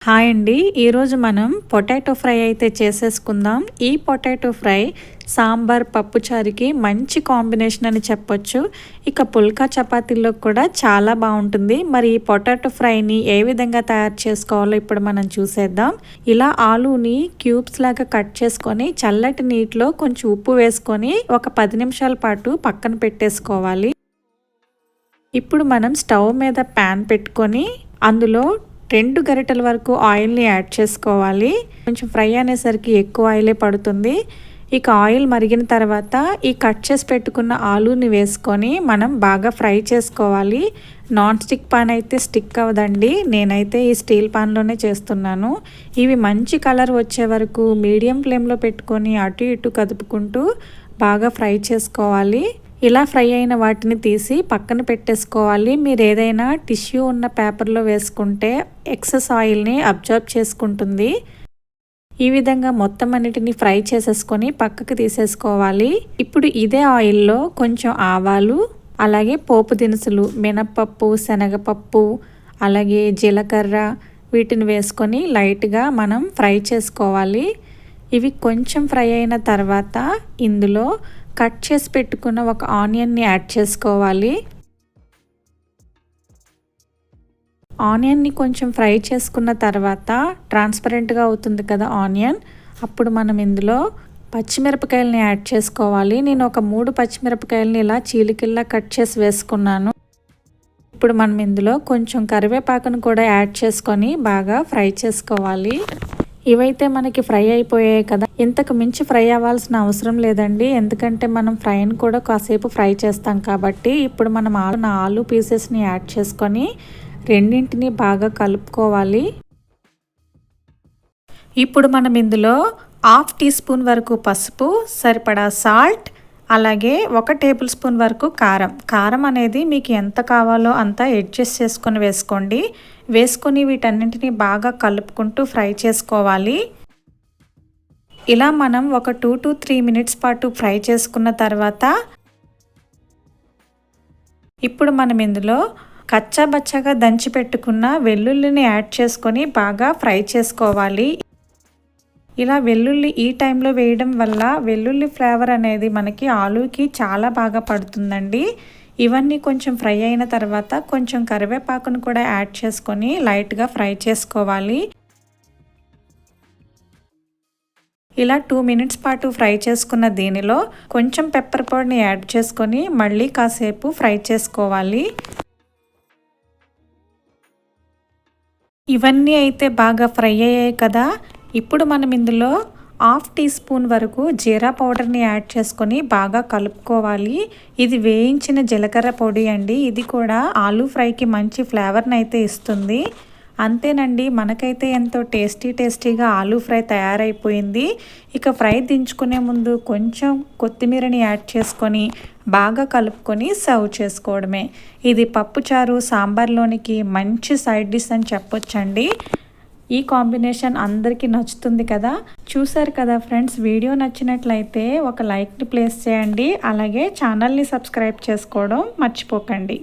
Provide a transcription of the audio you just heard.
Hi అండి, ఈరోజు మనం పొటాటో ఫ్రై అయితే చేసేసుకుందాం. ఈ పొటాటో ఫ్రై సాంబార్ పప్పుచారుకి మంచి కాంబినేషన్ అని చెప్పొచ్చు. ఇక పుల్కా చపాతీల్లో కూడా చాలా బాగుంటుంది. మరి ఈ పొటాటో ఫ్రైని ఏ విధంగా తయారు చేసుకోవాలో ఇప్పుడు మనం చూసేద్దాం. ఇలా ఆలూని క్యూబ్స్ లాగా కట్ చేసుకొని చల్లటి నీటిలో కొంచెం ఉప్పు వేసుకొని ఒక 10 నిమిషాల పాటు పక్కన పెట్టేసుకోవాలి. ఇప్పుడు మనం స్టవ్ మీద ప్యాన్ పెట్టుకొని అందులో 2 గరిటెల వరకు ఆయిల్ని యాడ్ చేసుకోవాలి. కొంచెం ఫ్రై అనేసరికి ఎక్కువ ఆయిలే పడుతుంది. ఇక ఆయిల్ మరిగిన తర్వాత ఈ కట్ చేసి పెట్టుకున్న ఆలూని వేసుకొని మనం బాగా ఫ్రై చేసుకోవాలి. నాన్ స్టిక్ పాన్ అయితే స్టిక్ అవ్వదండి. నేనైతే ఈ స్టీల్ పాన్లోనే చేస్తున్నాను. ఇవి మంచి కలర్ వచ్చే వరకు మీడియం ఫ్లేమ్లో పెట్టుకొని అటు ఇటు కదుపుకుంటూ బాగా ఫ్రై చేసుకోవాలి. ఇలా ఫ్రై అయిన వాటిని తీసి పక్కన పెట్టేసుకోవాలి. మీరు ఏదైనా టిష్యూ ఉన్న పేపర్లో వేసుకుంటే ఎక్సెస్ ఆయిల్ని అబ్జర్బ్ చేసుకుంటుంది. ఈ విధంగా మొత్తం అన్నిటిని ఫ్రై చేసేసుకొని పక్కకు తీసేసుకోవాలి. ఇప్పుడు ఇదే ఆయిల్లో కొంచెం ఆవాలు, అలాగే పోపు దినుసులు, మినప్పప్పు, శనగపప్పు, అలాగే జీలకర్ర వీటిని వేసుకొని లైట్గా మనం ఫ్రై చేసుకోవాలి. ఇవి కొంచెం ఫ్రై అయిన తర్వాత ఇందులో కట్ చేసి పెట్టుకున్న ఒక ఆనియన్ని యాడ్ చేసుకోవాలి. ఆనియన్ని కొంచెం ఫ్రై చేసుకున్న తర్వాత ట్రాన్స్పరెంట్గా అవుతుంది కదా ఆనియన్, అప్పుడు మనం ఇందులో పచ్చిమిరపకాయలని యాడ్ చేసుకోవాలి. నేను ఒక 3 పచ్చిమిరపకాయలని ఇలా చీలికల్లా కట్ చేసి వేసుకున్నాను. ఇప్పుడు మనం ఇందులో కొంచెం కరివేపాకును కూడా యాడ్ చేసుకొని బాగా ఫ్రై చేసుకోవాలి. ఇవైతే మనకి ఫ్రై అయిపోయాయి కదా, ఇంతకు మించి ఫ్రై అవ్వాల్సిన అవసరం లేదండి. ఎందుకంటే మనం ఫ్రైని కూడా కాసేపు ఫ్రై చేస్తాం కాబట్టి. ఇప్పుడు మనం ఆలు పీసెస్ని యాడ్ చేసుకొని రెండింటిని బాగా కలుపుకోవాలి. ఇప్పుడు మనం ఇందులో 1/2 టీ స్పూన్ వరకు పసుపు, సరిపడా సాల్ట్, అలాగే 1 టేబుల్ స్పూన్ వరకు కారం అనేది మీకు ఎంత కావాలో అంత అడ్జస్ట్ చేసుకొని వేసుకోండి. వేసుకొని వీటన్నింటినీ బాగా కలుపుకుంటూ ఫ్రై చేసుకోవాలి. ఇలా మనం ఒక 2 to 3 మినిట్స్ పాటు ఫ్రై చేసుకున్న తర్వాత ఇప్పుడు మనం ఇందులో కచ్చాబచ్చాగా దంచి పెట్టుకున్న వెల్లుల్లిని యాడ్ చేసుకొని బాగా ఫ్రై చేసుకోవాలి. ఇలా వెల్లుల్లి ఈ టైంలో వేయడం వల్ల వెల్లుల్లి ఫ్లేవర్ అనేది మనకి ఆలూకి చాలా బాగా పడుతుందండి. ఇవన్నీ కొంచెం ఫ్రై అయిన తర్వాత కొంచెం కరివేపాకును కూడా యాడ్ చేసుకొని లైట్గా ఫ్రై చేసుకోవాలి. ఇలా 2 మినిట్స్ పాటు ఫ్రై చేసుకున్న దీనిలో కొంచెం పెప్పర్ పౌడర్ని యాడ్ చేసుకొని మళ్ళీ కాసేపు ఫ్రై చేసుకోవాలి. ఇవన్నీ అయితే బాగా ఫ్రై అయ్యాయి కదా, ఇప్పుడు మనం ఇందులో 1/2 టీ స్పూన్ వరకు జీరా పౌడర్ని యాడ్ చేసుకొని బాగా కలుపుకోవాలి. ఇది వేయించిన జీలకర్ర పొడి అండి. ఇది కూడా ఆలూ ఫ్రైకి మంచి ఫ్లేవర్ని అయితే ఇస్తుంది. అంతేనండి, మనకైతే ఎంతో టేస్టీగా ఆలూ ఫ్రై తయారైపోయింది. ఇక ఫ్రై దించుకునే ముందు కొంచెం కొత్తిమీరని యాడ్ చేసుకొని బాగా కలుపుకొని సర్వ్ చేసుకోవడమే. ఇది పప్పుచారు సాంబార్లోనికి మంచి సైడ్ డిష్ అని చెప్పొచ్చండి. ఈ కాంబినేషన్ అందరికీ నచ్చుతుంది కదా. చూసారు కదా ఫ్రెండ్స్, వీడియో నచ్చినట్లయితే ఒక లైక్ని ప్లేస్ చేయండి. అలాగే ఛానల్ని సబ్స్క్రైబ్ చేసుకోవడం మర్చిపోకండి.